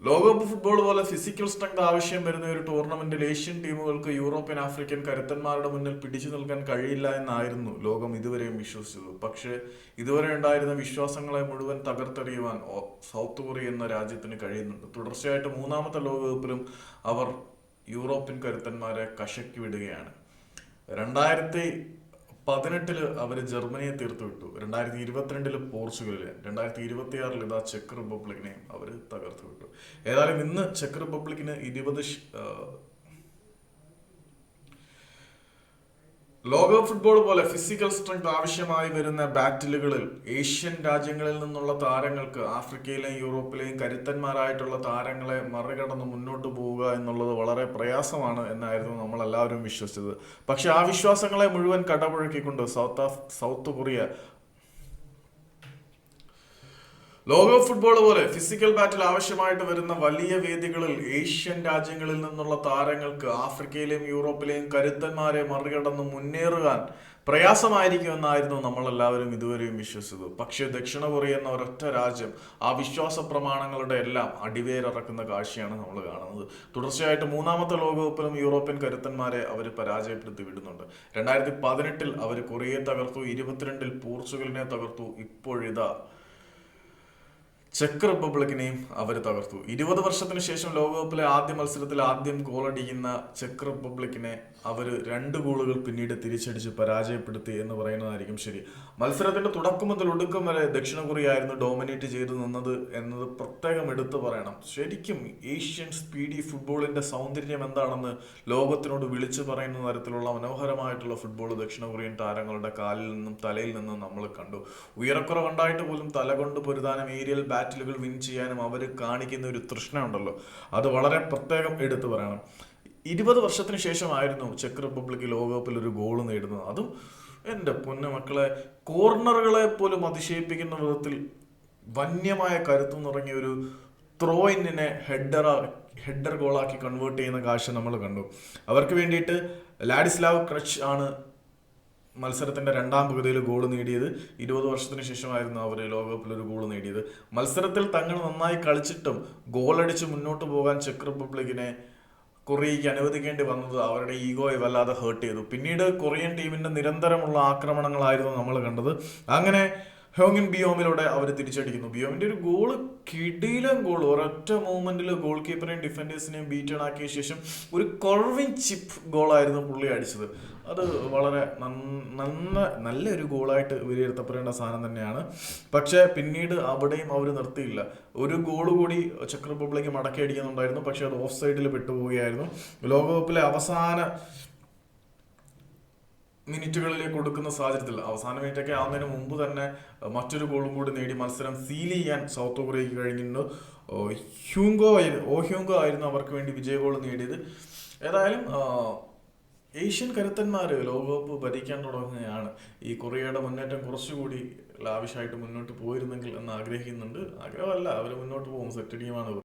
ലോകകപ്പ് ഫുട്ബോൾ പോലെ physical strength ആവശ്യം വരുന്ന ഒരു ടൂർണമെന്റിൽ ഏഷ്യൻ ടീമുകൾക്ക് യൂറോപ്യൻ ആഫ്രിക്കൻ കരുത്തന്മാരുടെ മുന്നിൽ പിടിച്ചു നിൽക്കാൻ കഴിയില്ല എന്നായിരുന്നു ലോകം ഇതുവരെയും വിശ്വസിച്ചത്. പക്ഷേ ഇതുവരെ ഉണ്ടായിരുന്ന വിശ്വാസങ്ങളെ മുഴുവൻ തകർത്തെറിയുവാൻ സൗത്ത് കൊറിയ എന്ന രാജ്യത്തിന് കഴിയുന്നുണ്ട്. തുടർച്ചയായിട്ട് മൂന്നാമത്തെ ലോകകപ്പിലും അവർ യൂറോപ്യൻ കരുത്തന്മാരെ കശക്കി വിടുകയാണ്. 2018 അവർ ജർമ്മനിയെ തീർത്തു വിട്ടു. 2022 പോർച്ചുഗലിനെ, 2026 ഇതാ ചെക്ക് റിപ്പബ്ലിക്കിനെയും അവർ തകർത്തു വിട്ടു. ഏതായാലും ഇന്ന് ചെക്ക് റിപ്പബ്ലിക്കിന് 20 ലോകകപ്പ് ഫുട്ബോൾ പോലെ ഫിസിക്കൽ സ്ട്രെങ്ത് ആവശ്യമായി വരുന്ന ബാറ്റിലുകളിൽ ഏഷ്യൻ രാജ്യങ്ങളിൽ നിന്നുള്ള താരങ്ങൾക്ക് ആഫ്രിക്കയിലെയും യൂറോപ്പിലെയും കരുത്തന്മാരായിട്ടുള്ള താരങ്ങളെ മറികടന്ന് മുന്നോട്ട് പോവുക എന്നുള്ളത് വളരെ പ്രയാസമാണ് എന്നായിരുന്നു നമ്മളെല്ലാവരും വിശ്വസിച്ചത്. പക്ഷെ ആ വിശ്വാസങ്ങളെ മുഴുവൻ കടപുഴക്കിക്കൊണ്ട് സൗത്ത് കൊറിയ ലോകകപ്പ് ഫുട്ബോൾ പോലെ ഫിസിക്കൽ ബാറ്റിൽ ആവശ്യമായിട്ട് വരുന്ന വലിയ വേദികളിൽ ഏഷ്യൻ രാജ്യങ്ങളിൽ നിന്നുള്ള താരങ്ങൾക്ക് ആഫ്രിക്കയിലെയും യൂറോപ്പിലെയും കരുത്തന്മാരെ മറികടന്ന് മുന്നേറുവാൻ പ്രയാസമായിരിക്കുമെന്നായിരുന്നു നമ്മളെല്ലാവരും ഇതുവരെയും വിശ്വസിച്ചത്. പക്ഷേ ദക്ഷിണ കൊറിയ എന്ന ഒരൊറ്റ രാജ്യം ആ വിശ്വാസ പ്രമാണങ്ങളുടെ എല്ലാം അടിവേരിറക്കുന്ന കാഴ്ചയാണ് നമ്മൾ കാണുന്നത്. തുടർച്ചയായിട്ട് മൂന്നാമത്തെ ലോകകപ്പിലും യൂറോപ്യൻ കരുത്തന്മാരെ അവർ പരാജയപ്പെടുത്തി വിടുന്നുണ്ട്. 2018 അവർ കൊറിയയെ തകർത്തു, 22 പോർച്ചുഗലിനെ തകർത്തു, ഇപ്പോഴിതാ ചെക്ക് റിപ്പബ്ലിക്കിനെയും അവർ തകർത്തു. 20 വർഷത്തിന് ശേഷം ലോകകപ്പിലെ ആദ്യ മത്സരത്തിൽ ആദ്യം ഗോളടിക്കുന്ന ചെക്ക് റിപ്പബ്ലിക്കിനെ അവർ 2 ഗോളുകൾ പിന്നീട് തിരിച്ചടിച്ച് പരാജയപ്പെടുത്തി എന്ന് പറയുന്നതായിരിക്കും ശരി. മത്സരത്തിന്റെ തുടക്കം മുതൽ ഒടുക്കം വരെ ദക്ഷിണ കൊറിയ ആയിരുന്നു ഡോമിനേറ്റ് ചെയ്തു നിന്നത് എന്നത് പ്രത്യേകം എടുത്തു പറയണം. ശരിക്കും ഏഷ്യൻ സ്പീഡി ഫുട്ബോളിന്റെ സൗന്ദര്യം എന്താണെന്ന് ലോകത്തിനോട് വിളിച്ചു പറയുന്ന തരത്തിലുള്ള മനോഹരമായിട്ടുള്ള ഫുട്ബോൾ ദക്ഷിണ കൊറിയൻ താരങ്ങളുടെ കാലിൽ നിന്നും തലയിൽ നിന്നും നമ്മൾ കണ്ടു. ഉയരക്കുറവുണ്ടായിട്ട് പോലും തല കൊണ്ട് പൊരുതാനും ഏരിയൽ ബാറ്റിലുകൾ വിൻ ചെയ്യാനും അവർ കാണിക്കുന്ന ഒരു തൃഷ്ണ ഉണ്ടല്ലോ, അത് വളരെ പ്രത്യേകം എടുത്തു പറയണം. 20 വർഷത്തിന് ശേഷമായിരുന്നു ചെക്ക് റിപ്പബ്ലിക് ലോകകപ്പിൽ ഒരു ഗോൾ നേടുന്നത്. അതും എൻ്റെ പൊന്നു മക്കളെ, കോർണറുകളെ പോലും അതിശയിപ്പിക്കുന്ന വിധത്തിൽ വന്യമായ കരുത്തു നിറങ്ങിയ ഒരു ത്രോയിനെ ഹെഡർ ഗോളാക്കി കൺവേർട്ട് ചെയ്യുന്ന കാഴ്ച നമ്മൾ കണ്ടു. അവർക്ക് വേണ്ടിയിട്ട് ലാഡിസ്ലാവ് ക്രച്ച് ആണ് മത്സരത്തിന്റെ രണ്ടാം പകുതിയിൽ ഗോൾ നേടിയത്. 20 വർഷത്തിന് ശേഷമായിരുന്നു അവർ ലോകകപ്പിൽ ഒരു ഗോൾ നേടിയത്. മത്സരത്തിൽ തങ്ങൾ നന്നായി കളിച്ചിട്ടും ഗോളടിച്ച് മുന്നോട്ട് പോകാൻ ചെക്ക് റിപ്പബ്ലിക്കിനെ കൊറിയയ്ക്ക് അനുവദിക്കേണ്ടി വന്നത് അവരുടെ ഈഗോയെ വല്ലാതെ ഹേർട്ട് ചെയ്തു. പിന്നീട് കൊറിയൻ ടീമിന്റെ നിരന്തരമുള്ള ആക്രമണങ്ങളായിരുന്നു നമ്മൾ കണ്ടത്. അങ്ങനെ ഹോങ്ങിൻ ബിയോമിലൂടെ അവർ തിരിച്ചടിക്കുന്നു. ബിയോമിന്റെ ഒരു ഗോള് കിടിലൻ ഗോൾ, ഒരൊറ്റ മൂവ്മെന്റിൽ ഗോൾ കീപ്പറെയും ഡിഫൻഡേഴ്സിനെയും ബീറ്റൺ ആക്കിയ ശേഷം ഒരു കൊർവിൻ ചിപ്പ് ഗോളായിരുന്നു പുള്ളി അടിച്ചത്. അത് വളരെ നല്ലൊരു ഗോളായിട്ട് വിലയിരുത്തപ്പെടേണ്ട സാധനം തന്നെയാണ്. പക്ഷേ പിന്നീട് അവിടെയും അവർ നിർത്തിയില്ല. ഒരു ഗോള് കൂടി ചെക്ക് റിപ്പബ്ലിക്ക് മടക്കി അടിക്കുന്നുണ്ടായിരുന്നു, പക്ഷെ അത് ഓഫ് സൈഡിൽ പെട്ടുപോവുകയായിരുന്നു. ലോകകപ്പിലെ അവസാന മിനിറ്റുകളിലേക്ക് കൊടുക്കുന്ന സാഹചര്യത്തിൽ അവസാന മിനിറ്റൊക്കെ ആവുന്നതിന് മുമ്പ് തന്നെ മറ്റൊരു ഗോളും കൂടി നേടി മത്സരം സീൽ ചെയ്യാൻ സൗത്ത് കൊറിയയ്ക്ക് കഴിഞ്ഞിട്ടുണ്ട്. ഹ്യൂങ്കോ ആയിരുന്നു അവർക്ക് വേണ്ടി വിജയ ഗോൾ നേടിയത്. ഏതായാലും ഏഷ്യൻ കരുത്തന്മാർ ലോകകപ്പ് ഭരിക്കാൻ തുടങ്ങുകയാണ്. ഈ കൊറിയയുടെ മുന്നേറ്റം കുറച്ചുകൂടി ലാവിഷായിട്ട് മുന്നോട്ട് പോയിരുന്നെങ്കിൽ എന്ന് ആഗ്രഹിക്കുന്നുണ്ട്. ആഗ്രഹമല്ല, അവർ മുന്നോട്ട് പോകും. സെറ്റ് ടീമാണ്.